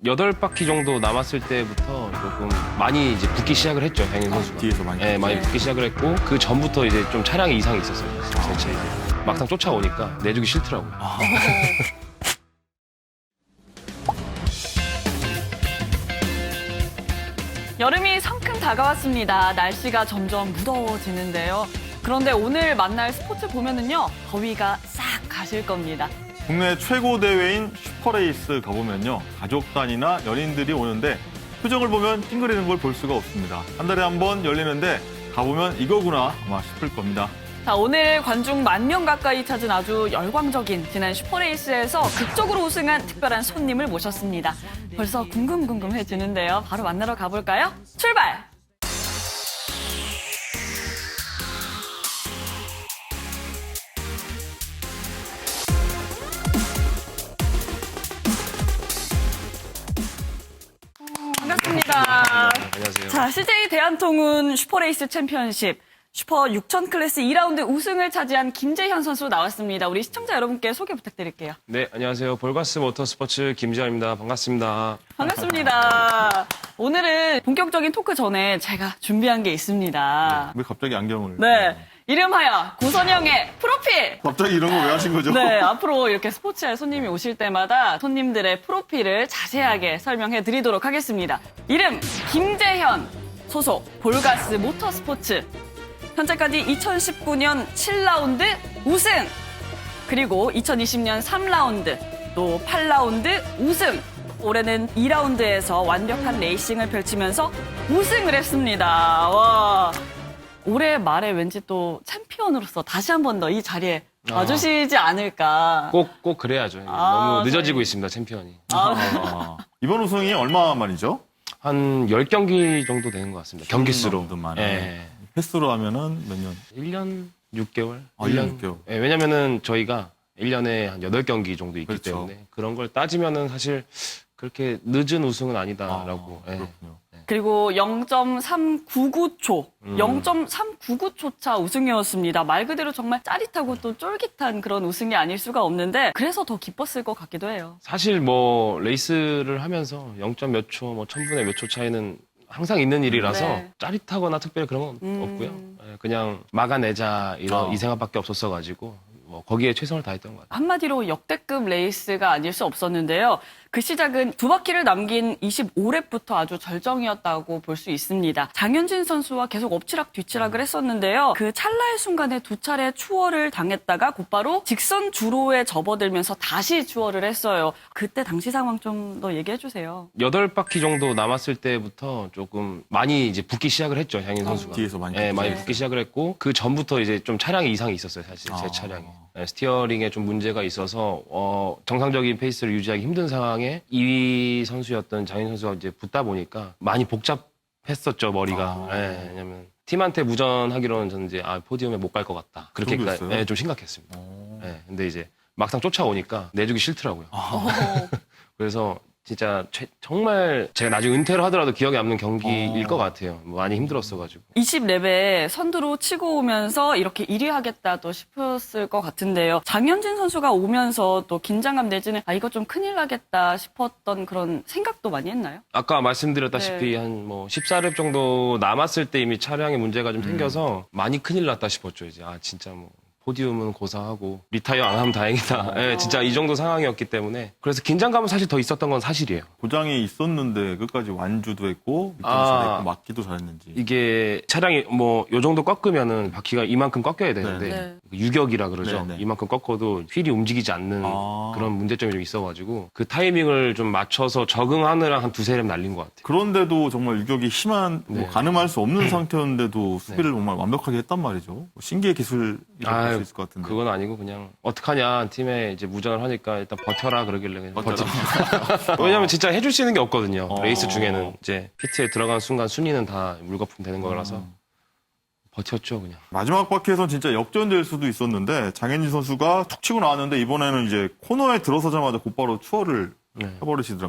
8바퀴 정도 남았을 때부터 조금 많이 이제 붙기 시작을 했죠, 장인 선수가. 뒤에서 많이. 네, 많이 붙기 시작을 했고 그 전부터 이제 좀 차량에 이상이 있었어요. 제 차에. 막상 쫓아오니까 내주기 싫더라고요. 여름이 성큼 다가왔습니다. 날씨가 점점 무더워지는데요. 그런데 오늘 만날 스포츠 보면은요, 더위가 싹 가실 겁니다. 국내 최고 대회인 슈퍼레이스 가보면요. 가족 단위나 연인들이 오는데 표정을 보면 찡그리는 걸 볼 수가 없습니다. 한 달에 한 번 열리는데 가보면 이거구나 아마 싶을 겁니다. 자, 오늘 관중 10,000명 가까이 찾은 아주 열광적인 지난 슈퍼레이스에서 극적으로 우승한 특별한 손님을 모셨습니다. 벌써 궁금해지는데요. 바로 만나러 가볼까요? 출발! 반갑습니다. 안녕하세요. 자, CJ 대한통운 슈퍼레이스 챔피언십 슈퍼 6000 클래스 2라운드 우승을 차지한 김재현 선수 나왔습니다. 우리 시청자 여러분께 소개 부탁드릴게요. 네, 안녕하세요. 볼가스 모터스포츠 김지현입니다. 반갑습니다. 반갑습니다. 오늘은 본격적인 토크 전에 제가 준비한 게 있습니다. 왜 갑자기 안경을? 네. 이름하여 고선영의 프로필! 갑자기 이런 거 왜 하신 거죠? 네, 앞으로 이렇게 스포츠에 손님이 오실 때마다 손님들의 프로필을 자세하게 설명해 드리도록 하겠습니다. 이름, 김재현, 소속, 볼가스 모터스포츠. 현재까지 2019년 7라운드 우승, 그리고 2020년 3라운드, 또 8라운드 우승, 올해는 2라운드에서 완벽한 레이싱을 펼치면서 우승을 했습니다. 와, 올해 말에 왠지 또 챔피언으로서 다시 한 번 더 이 자리에 와주시지 않을까. 꼭 그래야죠. 너무 늦어지고 있습니다, 챔피언이. 이번 우승이 얼마 만이죠? 한 10경기 정도 되는 것 같습니다. 경기수로. 정도 만에. 예. 횟수로 하면은 몇 년? 1년 6개월? 아, 1년 6개월. 예, 왜냐면은 저희가 1년에 한 8경기 정도 있기 그렇죠. 때문에 그런 걸 따지면은 사실 그렇게 늦은 우승은 아니다라고. 예. 그렇군요. 그리고 0.399초, 0.399초 차 우승이었습니다. 말 그대로 정말 짜릿하고 또 쫄깃한 그런 우승이 아닐 수가 없는데 그래서 더 기뻤을 것 같기도 해요. 사실 뭐 레이스를 하면서 0. 몇 초, 뭐 1000분의 몇 초 차이는 항상 있는 일이라서 네. 짜릿하거나 특별히 그런 건 없고요. 예, 그냥 막아내자 이 생각밖에 없었어가지고 뭐 거기에 최선을 다했던 것 같아요. 한마디로 역대급 레이스가 아닐 수 없었는데요. 그 시작은 2바퀴를 남긴 25랩부터 아주 절정이었다고 볼 수 있습니다. 장현진 선수와 계속 엎치락 뒤치락을 했었는데요. 그 찰나의 순간에 2차례 추월을 당했다가 곧바로 직선 주로에 접어들면서 다시 추월을 했어요. 그때 당시 상황 좀 더 얘기해 주세요. 8바퀴 정도 남았을 때부터 조금 많이 이제 붙기 시작을 했죠, 장인 선수가. 뒤에서 많이 예, 많이 붙기 붙기 시작을 했고 그 전부터 이제 좀 차량에 이상이 있었어요, 사실 제 차량에. 예, 스티어링에 좀 문제가 있어서 정상적인 페이스를 유지하기 힘든 상황에 2위 선수였던 장인 선수가 이제 붙다 보니까 많이 복잡했었죠, 머리가. 예, 왜냐면 팀한테 무전하기로는 저는 이제 포디움에 못 갈 것 같다. 그렇게까지 정도였어요? 예, 좀 심각했습니다. 예, 근데 이제 막상 쫓아오니까 내주기 싫더라고요. 그래서 진짜 정말 제가 나중에 은퇴를 하더라도 기억에 남는 경기일 것 같아요. 많이 힘들었어가지고. 20랩에 선두로 치고 오면서 이렇게 1위 하겠다도 싶었을 것 같은데요. 장현진 선수가 오면서 또 긴장감 내지는 이거 좀 큰일 나겠다 싶었던 그런 생각도 많이 했나요? 아까 말씀드렸다시피 네. 한 뭐 14렙 정도 남았을 때 이미 차량에 문제가 좀 생겨서 많이 큰일 났다 싶었죠. 이제 진짜 뭐 포디움은 고사하고 리타이어 안 하면 다행이다. 예, 진짜 이 정도 상황이었기 때문에 그래서 긴장감은 사실 더 있었던 건 사실이에요. 고장이 있었는데 끝까지 완주도 했고 밑에도 잘했고 막기도 잘했는지. 이게 차량이 뭐 요 정도 꺾으면은 바퀴가 이만큼 꺾여야 되는데 네. 유격이라 그러죠. 네, 네. 이만큼 꺾어도 휠이 움직이지 않는 그런 문제점이 좀 있어가지고 그 타이밍을 좀 맞춰서 적응하느라 한 2-3렙 날린 것 같아요. 그런데도 정말 유격이 심한, 네. 가늠할 수 없는 상태였는데도 수비를 정말 완벽하게 했단 말이죠. 신기의 기술이라고 할 수 있을 것 같은데. 그건 아니고 그냥 어떡하냐 팀에 이제 무전을 하니까 일단 버텨라 그러길래 그냥 왜냐면 진짜 해줄 수 있는 게 없거든요. 레이스 중에는 이제 피트에 들어가는 순간 순위는 다 물거품 되는 거라서 버텼죠 그냥. 마지막 바퀴에선 진짜 역전될 수도 있었는데 장현진 선수가 툭 치고 나왔는데 이번에는 이제 코너에 들어서자마자 곧바로 추월을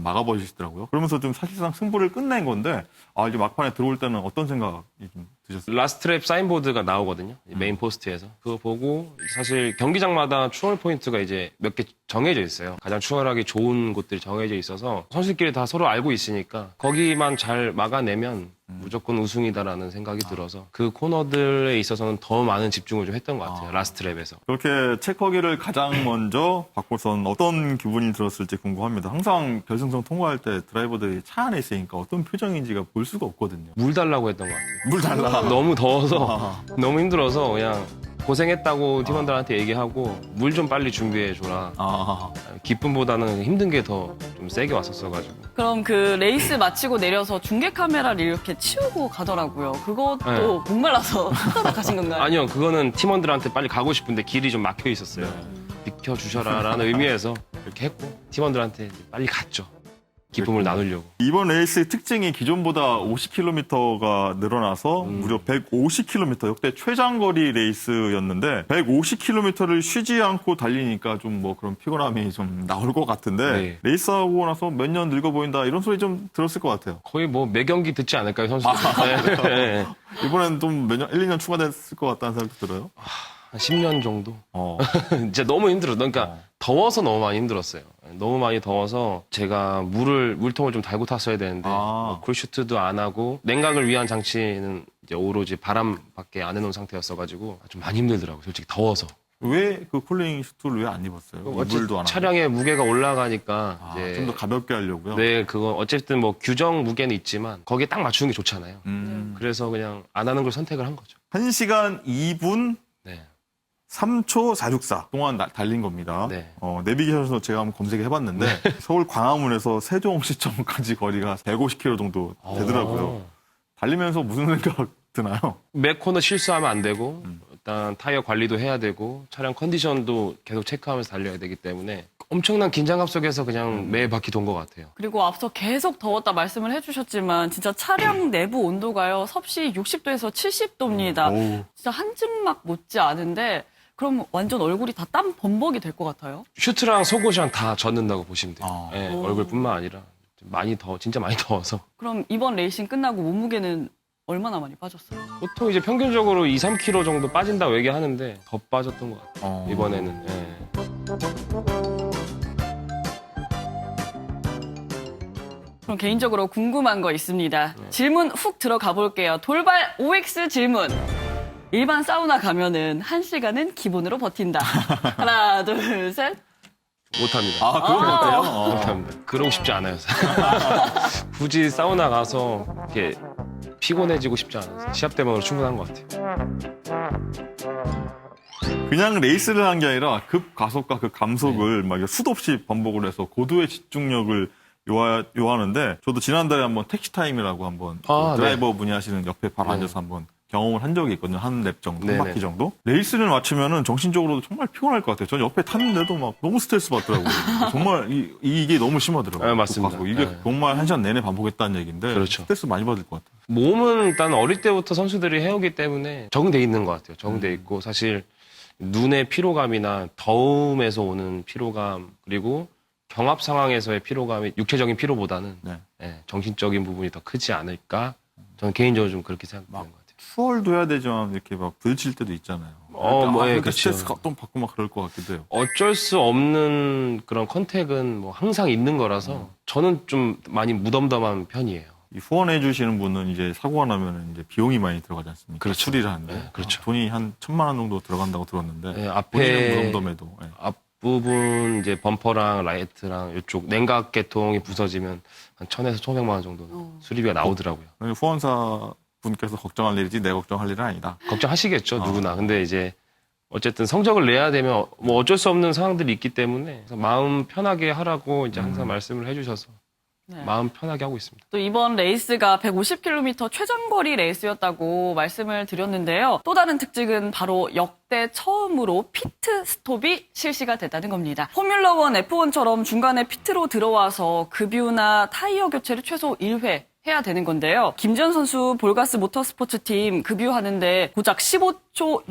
막아버리시더라고요. 그러면서 좀 사실상 승부를 끝낸 건데 이제 막판에 들어올 때는 어떤 생각이 좀 드셨어요? 라스트랩 사인보드가 나오거든요. 메인 포스트에서. 그거 보고 사실 경기장마다 추월 포인트가 이제 몇 개 정해져 있어요. 가장 추월하기 좋은 곳들이 정해져 있어서 선수들끼리 다 서로 알고 있으니까 거기만 잘 막아내면 무조건 우승이다라는 생각이 들어서 그 코너들에 있어서는 더 많은 집중을 좀 했던 것 같아요. 라스트랩에서. 그렇게 체커기를 가장 먼저 받고선 어떤 기분이 들었을지 궁금합니다. 항상 결승선 통과할 때 드라이버들이 차 안에 있으니까 어떤 표정인지가 볼 수가 없거든요. 물 달라고 했던 것 같아요. 물 달라. 너무 더워서 너무 힘들어서 그냥 고생했다고 팀원들한테 얘기하고 물 좀 빨리 준비해줘라. 기쁨보다는 힘든 게 더 좀 세게 왔었어가지고. 그럼 그 레이스 마치고 내려서 중계 카메라를 이렇게 치우고 가더라고요. 그것도 네. 목말라서 쏟아다 가신 건가요? 아니요, 그거는 팀원들한테 빨리 가고 싶은데 길이 좀 막혀 있었어요. 비켜주셔라라는 의미에서 이렇게 했고 팀원들한테 빨리 갔죠. 기쁨을 나누려고. 이번 레이스의 특징이 기존보다 50km가 늘어나서 무려 150km, 역대 최장거리 레이스였는데 150km를 쉬지 않고 달리니까 좀 뭐 그런 피곤함이 좀 나올 것 같은데 네. 레이스하고 나서 몇 년 늙어 보인다 이런 소리 좀 들었을 것 같아요. 거의 뭐 매경기 듣지 않을까요, 선수들? 네. 이번엔 좀 몇 년, 1, 2년 추가됐을 것 같다는 생각도 들어요. 한 10년 정도? 어. 진짜 너무 힘들어. 그러니까 더워서 너무 많이 힘들었어요. 너무 많이 더워서 제가 물통을 좀 달고 탔어야 되는데 뭐 쿨슈트도 안 하고 냉각을 위한 장치는 이제 오로지 바람밖에 안 해놓은 상태였어가지고 좀 많이 힘들더라고요. 솔직히 더워서. 왜 그 쿨링 슈트를 왜 안 입었어요? 이불도 안 하고. 차량의 무게가 올라가니까 이제 좀 더 가볍게 하려고요? 네, 그거 어쨌든 뭐 규정 무게는 있지만 거기에 딱 맞추는 게 좋잖아요. 그래서 그냥 안 하는 걸 선택을 한 거죠. 1시간 2분 네. 3초 464 동안 달린 겁니다. 네. 내비게이션에서 제가 한번 검색해 봤는데 서울 광화문에서 세종시청까지 거리가 150km 정도 되더라고요. 달리면서 무슨 생각 드나요? 매 코너 실수하면 안 되고 일단 타이어 관리도 해야 되고 차량 컨디션도 계속 체크하면서 달려야 되기 때문에 엄청난 긴장감 속에서 그냥 매 바퀴 돈 것 같아요. 그리고 앞서 계속 더웠다 말씀을 해주셨지만 진짜 차량 내부 온도가요 섭씨 60도에서 70도입니다. 오. 진짜 한증막 못지 않은데 그럼 완전 얼굴이 다 땀 범벅이 될 것 같아요. 슈트랑 속옷이랑 다 젖는다고 보시면 돼요. 아. 네, 얼굴뿐만 아니라 진짜 많이 더워서. 그럼 이번 레이싱 끝나고 몸무게는 얼마나 많이 빠졌어요? 보통 이제 평균적으로 2, 3kg 정도 빠진다고 얘기하는데 더 빠졌던 것 같아요. 이번에는. 예. 그럼 개인적으로 궁금한 거 있습니다. 질문 훅 들어가 볼게요. 돌발 OX 질문. 일반 사우나 가면은 1시간은 기본으로 버틴다. 하나, 둘, 셋. 못합니다. 그건 어때요? 못합니다. 그러고 싶지 않아요. 굳이 사우나 가서 이렇게 피곤해지고 싶지 않아서 시합 때문으로 충분한 것 같아요. 그냥 레이스를 한 게 아니라 급 가속과 급 감속을 막 수도 없이 반복을 해서 고도의 집중력을 요하는데 저도 지난달에 한번 택시 타임이라고 한번 그 드라이버 분이 하시는 옆에 바로 앉아서 한번 경험을 한 적이 있거든요. 한 랩 정도, 한 바퀴 정도. 레이스를 마치면은 정신적으로도 정말 피곤할 것 같아요. 저는 옆에 탔는데도 막 너무 스트레스 받더라고요. 정말 이게 너무 심하더라고요. 네, 맞습니다. 이게 정말 1시간 내내 반복했다는 얘기인데 그렇죠. 스트레스 많이 받을 것 같아요. 몸은 일단 어릴 때부터 선수들이 해오기 때문에 적응돼 있는 것 같아요. 적응돼 있고 사실 눈의 피로감이나 더움에서 오는 피로감 그리고 경합 상황에서의 피로감이 육체적인 피로보다는 정신적인 부분이 더 크지 않을까? 저는 개인적으로 좀 그렇게 생각하는 것 같아요. 추월도 해야 되지만 이렇게 막 부딪힐 때도 있잖아요. 그렇죠. 스트레스 또 받고 막 그럴 것 같기도 해요. 어쩔 수 없는 그런 컨택은 뭐 항상 있는 거라서 저는 좀 많이 무덤덤한 편이에요. 이 후원해 주시는 분은 이제 사고가 나면 이제 비용이 많이 들어가지 않습니까? 그렇죠. 수리를 하는데. 네, 그렇죠. 돈이 한 1,000만 원 정도 들어간다고 들었는데. 네, 본인은 무덤덤해도. 네. 앞부분 이제 범퍼랑 라이트랑 이쪽 냉각 계통이 부서지면 한 1,000에서 1,500만 원 정도 수리비가 나오더라고요. 후원사 분께서 걱정할 일이지 내 걱정할 일은 아니다. 걱정하시겠죠, 누구나. 근데 이제 어쨌든 성적을 내야 되면 뭐 어쩔 수 없는 상황들이 있기 때문에 그래서 마음 편하게 하라고 이제 항상 말씀을 해주셔서 마음 편하게 하고 있습니다. 또 이번 레이스가 150km 최장거리 레이스였다고 말씀을 드렸는데요. 또 다른 특징은 바로 역대 처음으로 피트 스톱이 실시가 됐다는 겁니다. 포뮬러1, F1처럼 중간에 피트로 들어와서 급유나 타이어 교체를 최소 1회 해야 되는 건데요. 김지현 선수 볼가스 모터스포츠 팀 급유하는데 고작 15초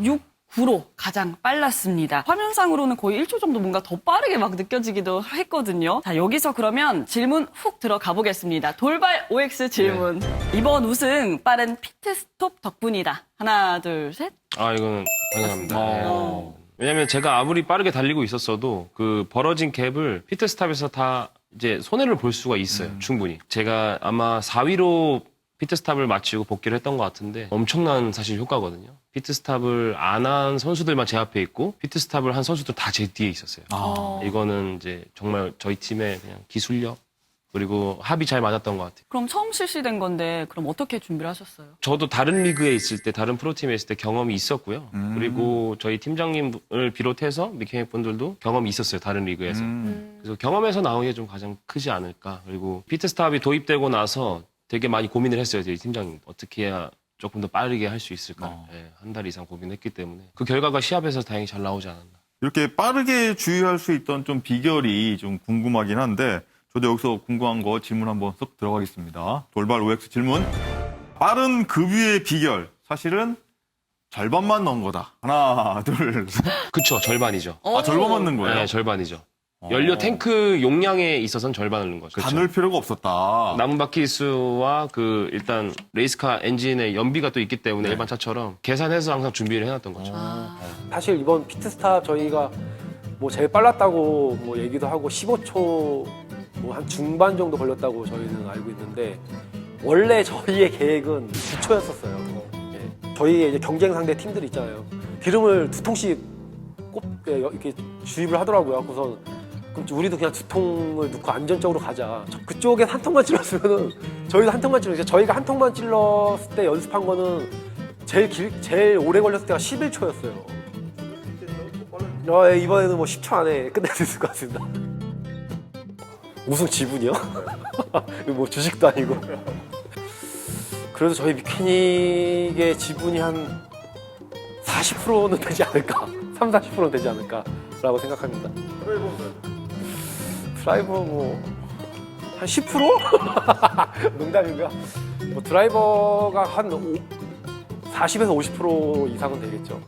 9로 가장 빨랐습니다. 화면상으로는 거의 1초 정도 뭔가 더 빠르게 막 느껴지기도 했거든요. 자, 여기서 그러면 질문 훅 들어가 보겠습니다. 돌발 OX 질문. 이번 우승 빠른 피트스톱 덕분이다. 하나, 둘, 셋. 이거는 당연합니다. 네. 왜냐면 제가 아무리 빠르게 달리고 있었어도 그 벌어진 갭을 피트스탑에서 다 이제 손해를 볼 수가 있어요. 충분히. 제가 아마 4위로 피트스탑을 마치고 복귀를 했던 것 같은데 엄청난 사실 효과거든요. 피트스탑을 안 한 선수들만 제 앞에 있고 피트스탑을 한 선수들 다 제 뒤에 있었어요. 이거는 이제 정말 저희 팀의 그냥 기술력 그리고 합이 잘 맞았던 것 같아요. 그럼 처음 실시된 건데 그럼 어떻게 준비를 하셨어요? 저도 다른 리그에 있을 때, 다른 프로팀에 있을 때 경험이 있었고요. 그리고 저희 팀장님을 비롯해서 미케닉 분들도 경험이 있었어요. 다른 리그에서. 그래서 경험에서 나온 게 좀 가장 크지 않을까. 그리고 피트스탑이 도입되고 나서 되게 많이 고민을 했어요. 저희 팀장님. 어떻게 해야 조금 더 빠르게 할 수 있을까. 한 달 이상 고민했기 때문에. 그 결과가 시합에서 다행히 잘 나오지 않았나. 이렇게 빠르게 주의할 수 있던 좀 비결이 좀 궁금하긴 한데 저도 여기서 궁금한 거 질문 한번 쏙 들어가겠습니다. 돌발 OX 질문. 빠른 급유의 비결. 사실은 절반만 넣은 거다. 하나, 둘, 셋. 그쵸, 절반이죠. 절반만 넣은 거예요? 네, 절반이죠. 연료 탱크 용량에 있어서는 절반을 넣은 거죠. 다 넣을 필요가 없었다. 남은 바퀴 수와 그 일단 레이스카 엔진의 연비가 또 있기 때문에 일반 차처럼 계산해서 항상 준비를 해놨던 거죠. 사실 이번 피트스탑 저희가 뭐 제일 빨랐다고 뭐 얘기도 하고 15초 뭐 한 중반 정도 걸렸다고 저희는 알고 있는데 원래 저희의 계획은 9초였었어요. 저희의 이제 경쟁 상대 팀들 있잖아요. 기름을 2통씩 이렇게 주입을 하더라고요. 그래서 그럼 우리도 그냥 2통을 넣고 안전적으로 가자. 그쪽엔 한 통만 찔렀으면은 저희도 한 통만 찔렀어요. 저희가 한 통만 찔렀을 때 연습한 거는 제일 오래 걸렸을 때가 11초였어요. 이번에는 뭐 10초 안에 끝낼 수 있을 것 같습니다. 우승 지분이요? 뭐 주식도 아니고. 그래도 저희 미케닉의 지분이 한 40%는 되지 않을까. 30-40%는 되지 않을까라고 생각합니다. 드라이버 뭐 한 10%? 농담이고요. 뭐 드라이버가 한 40에서 50% 이상은 되겠죠.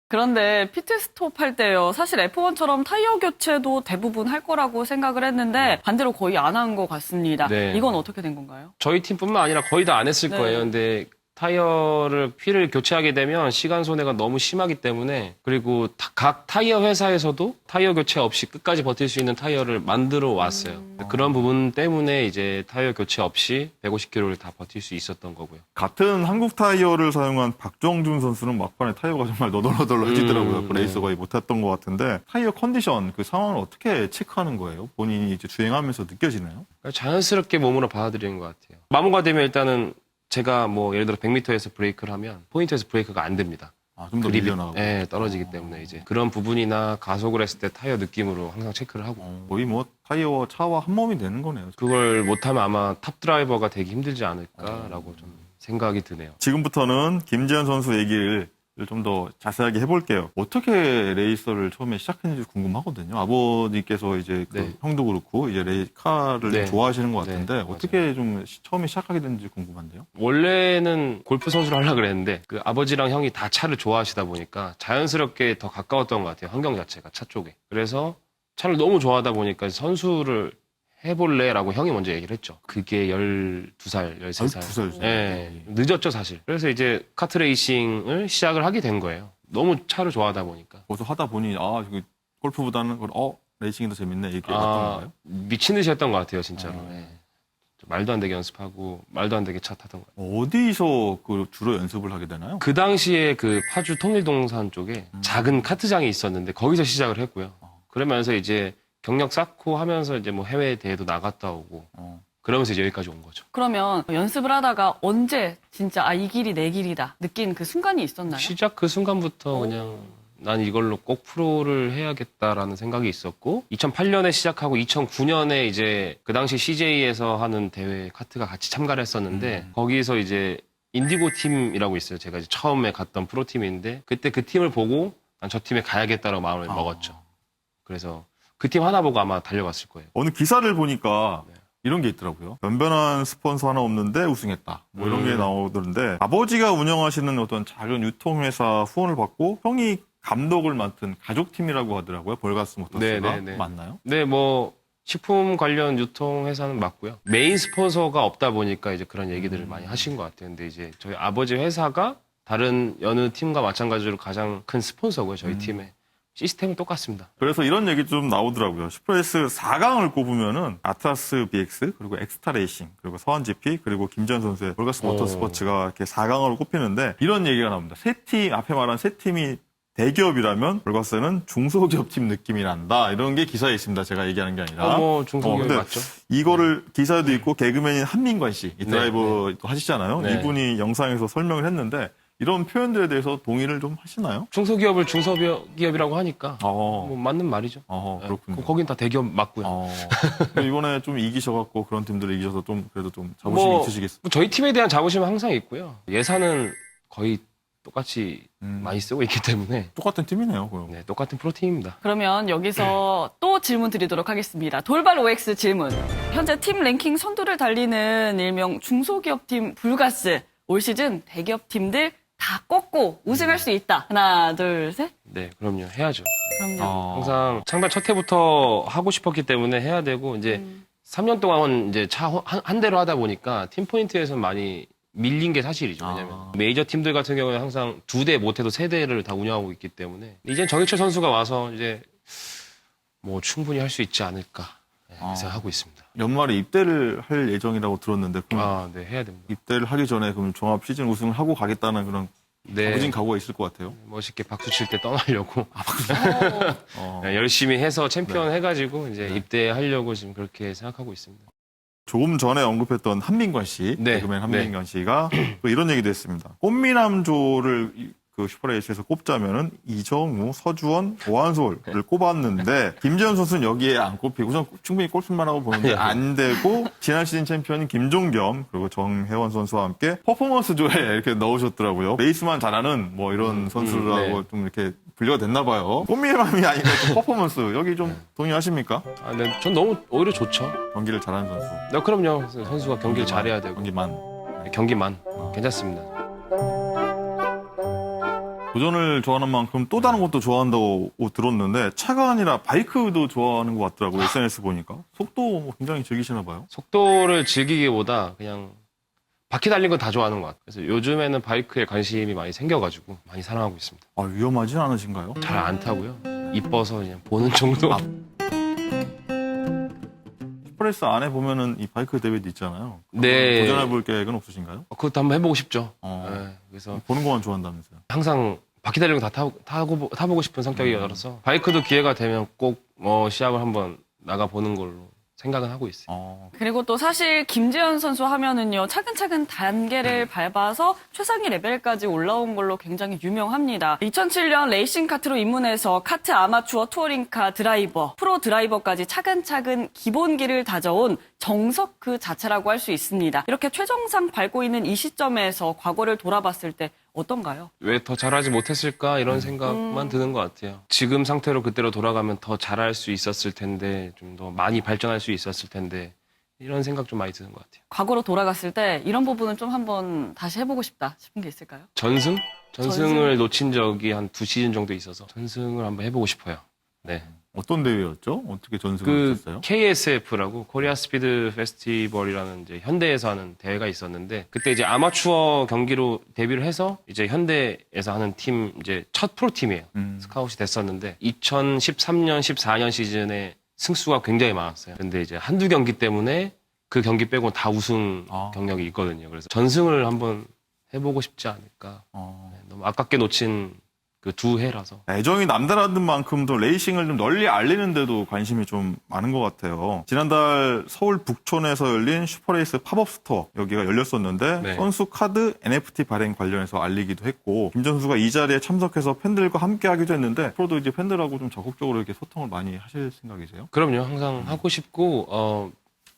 그런데 피트스톱 할 때요. 사실 F1처럼 타이어 교체도 대부분 할 거라고 생각을 했는데 반대로 거의 안 한 것 같습니다. 네. 이건 어떻게 된 건가요? 저희 팀뿐만 아니라 거의 다 안 했을 네. 거예요. 근데 휠을 교체하게 되면 시간 손해가 너무 심하기 때문에 그리고 각 타이어 회사에서도 타이어 교체 없이 끝까지 버틸 수 있는 타이어를 만들어 왔어요. 그런 부분 때문에 이제 타이어 교체 없이 150km를 다 버틸 수 있었던 거고요. 같은 한국 타이어를 사용한 박정준 선수는 막판에 타이어가 정말 너덜너덜해지더라고요. 그 레이스 거의 못했던 것 같은데 타이어 컨디션 그 상황을 어떻게 체크하는 거예요? 본인이 이제 주행하면서 느껴지나요? 자연스럽게 몸으로 받아들이는 것 같아요. 마모가 되면 일단은 제가 뭐 예를 들어 100m에서 브레이크를 하면 포인트에서 브레이크가 안 됩니다. 좀 더 밀려나가고. 네, 떨어지기 때문에 이제 그런 부분이나 가속을 했을 때 타이어 느낌으로 항상 체크를 하고 거의 뭐 타이어와 차와 한 몸이 되는 거네요. 그걸 못하면 아마 탑 드라이버가 되기 힘들지 않을까라고 좀 생각이 드네요. 지금부터는 김재현 선수 얘기를 좀 더 자세하게 해볼게요. 어떻게 레이서를 처음에 시작했는지 궁금하거든요. 아버님께서 이제 그 네. 형도 그렇고 이제 카를 네. 좋아하시는 것 같은데 네, 어떻게 좀 처음에 시작하게 됐는지 궁금한데요. 원래는 골프 선수를 하려고 그랬는데 그 아버지랑 형이 다 차를 좋아하시다 보니까 자연스럽게 더 가까웠던 것 같아요. 환경 자체가 차 쪽에. 그래서 차를 너무 좋아하다 보니까 선수를 해볼래라고 형이 먼저 얘기를 했죠. 그게 12살, 13살. 12살. 네, 늦었죠 사실. 그래서 이제 카트 레이싱을 시작을 하게 된 거예요. 너무 차를 좋아하다 보니까. 거기서 하다 보니 저기 골프보다는 레이싱이 더 재밌네 이렇게 봤던 건가요? 미친 듯이 했던 것 같아요 진짜로. 네. 말도 안 되게 연습하고 말도 안 되게 차 타던 거예요. 어디서 그 주로 연습을 하게 되나요? 그 당시에 그 파주 통일동산 쪽에 작은 카트장이 있었는데 거기서 시작을 했고요. 그러면서 이제 경력 쌓고 하면서 이제 뭐 해외 대회도 나갔다 오고 그러면서 이제 여기까지 온 거죠. 그러면 연습을 하다가 언제 진짜 이 길이 내 길이다 느낀 그 순간이 있었나요? 시작 그 순간부터 그냥 난 이걸로 꼭 프로를 해야겠다라는 생각이 있었고 2008년에 시작하고 2009년에 이제 그 당시 CJ에서 하는 대회 카트가 같이 참가를 했었는데 거기서 이제 인디고 팀이라고 있어요. 제가 이제 처음에 갔던 프로팀인데 그때 그 팀을 보고 난 저 팀에 가야겠다라고 마음을 먹었죠. 그래서 그 팀 하나 보고 아마 달려갔을 거예요. 어느 기사를 보니까 이런 게 있더라고요. 변변한 스폰서 하나 없는데 우승했다. 뭐 이런 게 나오던데 아버지가 운영하시는 어떤 작은 유통회사 후원을 받고 형이 감독을 맡은 가족팀이라고 하더라고요. 볼가스 모터스가. 네. 맞나요? 네, 뭐 식품 관련 유통회사는 맞고요. 메인 스폰서가 없다 보니까 이제 그런 얘기들을 많이 하신 것 같아요. 근데 이제 저희 아버지 회사가 다른 여느 팀과 마찬가지로 가장 큰 스폰서고요. 저희 팀의 시스템은 똑같습니다. 그래서 이런 얘기 좀 나오더라고요. 슈퍼레이스 4강을 꼽으면은 아트라스 BX 그리고 엑스타 레이싱 그리고 서한 GP 그리고 김지현 선수의 볼가스 모터스포츠가 이렇게 4강으로 꼽히는데 이런 얘기가 나옵니다. 세 팀 앞에 말한 세 팀이 대기업이라면 볼가스는 중소기업팀 느낌이 난다. 이런 게 기사에 있습니다. 제가 얘기하는 게 아니라. 뭐 중소기업 근데 맞죠? 이거를 기사에도 있고 개그맨인 한민관 씨, 이 네, 드라이버 하시잖아요. 네. 이분이 영상에서 설명을 했는데 이런 표현들에 대해서 동의를 좀 하시나요? 중소기업을 중소기업이라고 하니까 뭐 맞는 말이죠. 네. 그렇군요. 거긴 다 대기업 맞고요. 근데 이번에 좀 이기셔갖고 그런 팀들을 이기셔서 좀 그래도 좀 자부심이 있으시겠어요? 뭐 저희 팀에 대한 자부심은 항상 있고요. 예산은 거의 똑같이 많이 쓰고 있기 때문에 똑같은 팀이네요, 그럼. 네, 똑같은 프로팀입니다. 그러면 여기서 또 질문 드리도록 하겠습니다. 돌발 OX 질문. 현재 팀 랭킹 선두를 달리는 일명 중소기업 팀 불가스. 올 시즌 대기업 팀들 다 꺾고 우승할 수 있다. 하나, 둘, 셋. 네, 그럼요. 해야죠. 그럼요. 항상 창단 첫 해부터 하고 싶었기 때문에 해야 되고 이제 3년 동안 이제 한 대로 하다 보니까 팀 포인트에서 많이 밀린 게 사실이죠. 왜냐면 메이저 팀들 같은 경우는 항상 2대 못해도 3대를 다 운영하고 있기 때문에 이제 정희철 선수가 와서 이제 뭐 충분히 할 수 있지 않을까 생각하고 있습니다. 연말에 입대를 할 예정이라고 들었는데 그럼 네, 해야 됩니다. 입대를 하기 전에 그럼 종합 시즌 우승을 하고 가겠다는 그런 네, 자부진 각오가 있을 것 같아요. 멋있게 박수 칠 때 떠나려고 네, 열심히 해서 챔피언 해가지고 이제 입대하려고 지금 그렇게 생각하고 있습니다. 조금 전에 언급했던 한민관 씨, 네. 개그맨 한민관 씨가 또 이런 얘기도 했습니다. 꽃미남조를 그 슈퍼레이스에서 꼽자면은 이정우, 서주원, 오한솔을 꼽았는데 김재현 선수는 여기에 안 꼽히고 우선 충분히 꼽힐만하고 보는데 안 되고 지난 시즌 챔피언인 김종겸 그리고 정혜원 선수와 함께 퍼포먼스조에 이렇게 넣으셨더라고요. 레이스만 잘하는 뭐 이런 선수라고 네. 좀 이렇게 분류가 됐나 봐요. 꽃미남이 아니라 좀 퍼포먼스 여기 좀 동의하십니까? 네, 전 너무 오히려 좋죠. 경기를 잘하는 선수. 네, 그럼요. 선수가 경기를 잘해야 되고 경기만. 괜찮습니다. 도전을 좋아하는 만큼 또 다른 것도 좋아한다고 들었는데 차가 아니라 바이크도 좋아하는 것 같더라고요. SNS 보니까. 속도 굉장히 즐기시나 봐요. 속도를 즐기기보다 그냥 바퀴 달린 거 다 좋아하는 것 같아요. 그래서 요즘에는 바이크에 관심이 많이 생겨가지고 많이 사랑하고 있습니다. 아, 위험하진 않으신가요? 잘 안 타고요. 이뻐서 그냥 보는 정도. 슈퍼레이스 안에 보면은 이 바이크 대회도 있잖아요. 네. 도전해볼 계획은 없으신가요? 그것도 한번 해보고 싶죠. 어. 네, 그래서 보는 것만 좋아한다면서요. 항상 바퀴 달린 거 다 타보고 싶은 성격이라서 바이크도 기회가 되면 꼭 시합을 한번 나가보는 걸로 생각은 하고 있어요. 그리고 또 사실 김재현 선수 하면은요, 차근차근 단계를 밟아서 최상위 레벨까지 올라온 걸로 굉장히 유명합니다. 2007년 레이싱 카트로 입문해서 카트 아마추어 투어링카 드라이버, 프로 드라이버까지 차근차근 기본기를 다져온 정석 그 자체라고 할 수 있습니다. 이렇게 최정상 밟고 있는 이 시점에서 과거를 돌아봤을 때 어떤가요? 왜 더 잘하지 못했을까 이런 생각만 드는 것 같아요. 지금 상태로 그때로 돌아가면 더 잘할 수 있었을 텐데 좀 더 많이 발전할 수 있었을 텐데 이런 생각 좀 많이 드는 것 같아요. 과거로 돌아갔을 때 이런 부분은 좀 한번 다시 해보고 싶다 싶은 게 있을까요? 전승을 놓친 적이 한 2시즌 정도 있어서 전승을 한번 해보고 싶어요. 네. 어떤 대회였죠? 어떻게 전승을 하셨어요? KSF라고 코리아 스피드 페스티벌이라는 이제 현대에서 하는 대회가 있었는데 그때 이제 아마추어 경기로 데뷔를 해서 이제 현대에서 하는 팀 이제 첫 프로팀이에요. 스카웃이 됐었는데 2013년, 14년 시즌에 승수가 굉장히 많았어요. 근데 이제 한두 경기 때문에 그 경기 빼고 다 우승 경력이 있거든요. 그래서 전승을 한번 해보고 싶지 않을까. 네, 너무 아깝게 놓친 그 두 해라서. 애정이 남다른 만큼도 레이싱을 좀 널리 알리는데도 관심이 좀 많은 것 같아요. 지난달 서울 북촌에서 열린 슈퍼레이스 팝업 스토어 여기가 열렸었는데 네. 선수 카드 NFT 발행 관련해서 알리기도 했고 김 선수가 이 자리에 참석해서 팬들과 함께 하기도 했는데 앞으로도 이제 팬들하고 좀 적극적으로 이렇게 소통을 많이 하실 생각이세요? 그럼요. 항상 하고 싶고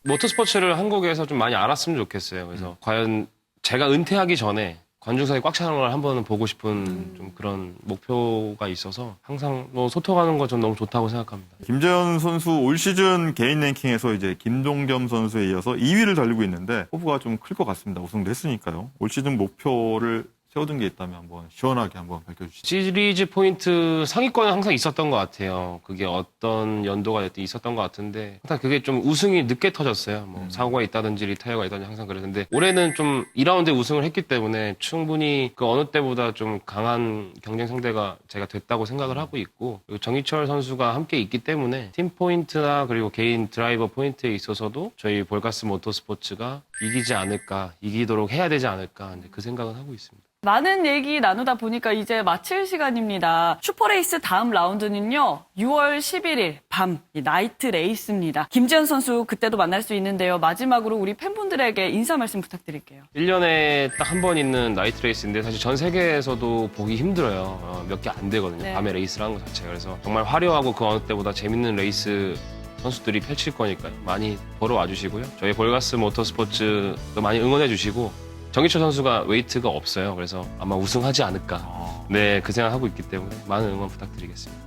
모터스포츠를 한국에서 좀 많이 알았으면 좋겠어요. 그래서 과연 제가 은퇴하기 전에 관중석이 꽉 차는 걸 한번 보고 싶은 좀 그런 목표가 있어서 항상 뭐 소통하는 거 좀 너무 좋다고 생각합니다. 김재현 선수 올 시즌 개인 랭킹에서 이제 김동겸 선수에 이어서 2위를 달리고 있는데 포부가 좀 클 것 같습니다. 우승도 했으니까요. 올 시즌 목표를 세워둔 게 있다면 한번 시원하게 한번 밝혀주시죠. 시리즈 포인트 상위권은 항상 있었던 것 같아요. 그게 어떤 연도가 됐든 있었던 것 같은데 항상 그게 좀 우승이 늦게 터졌어요. 뭐 사고가 있다든지 리타이어가 있다든지 항상 그랬는데 올해는 좀 2라운드에 우승을 했기 때문에 충분히 그 어느 때보다 좀 강한 경쟁 상대가 제가 됐다고 생각을 하고 있고 그리고 정희철 선수가 함께 있기 때문에 팀 포인트나 그리고 개인 드라이버 포인트에 있어서도 저희 볼가스 모터스포츠가 이기지 않을까, 이기도록 해야 되지 않을까 이제 그 생각은 하고 있습니다. 많은 얘기 나누다 보니까 이제 마칠 시간입니다. 슈퍼레이스 다음 라운드는요. 6월 11일 밤 나이트 레이스입니다. 김재현 선수 그때도 만날 수 있는데요. 마지막으로 우리 팬분들에게 인사 말씀 부탁드릴게요. 1년에 딱 한 번 있는 나이트 레이스인데 사실 전 세계에서도 보기 힘들어요. 몇 개 안 되거든요. 네. 밤에 레이스를 하는 것 자체가. 그래서 정말 화려하고 그 어느 때보다 재밌는 레이스 선수들이 펼칠 거니까요. 많이 보러 와주시고요. 저희 볼가스 모터스포츠도 많이 응원해 주시고 정희철 선수가 웨이트가 없어요. 그래서 아마 우승하지 않을까. 네, 그 생각하고 있기 때문에 많은 응원 부탁드리겠습니다.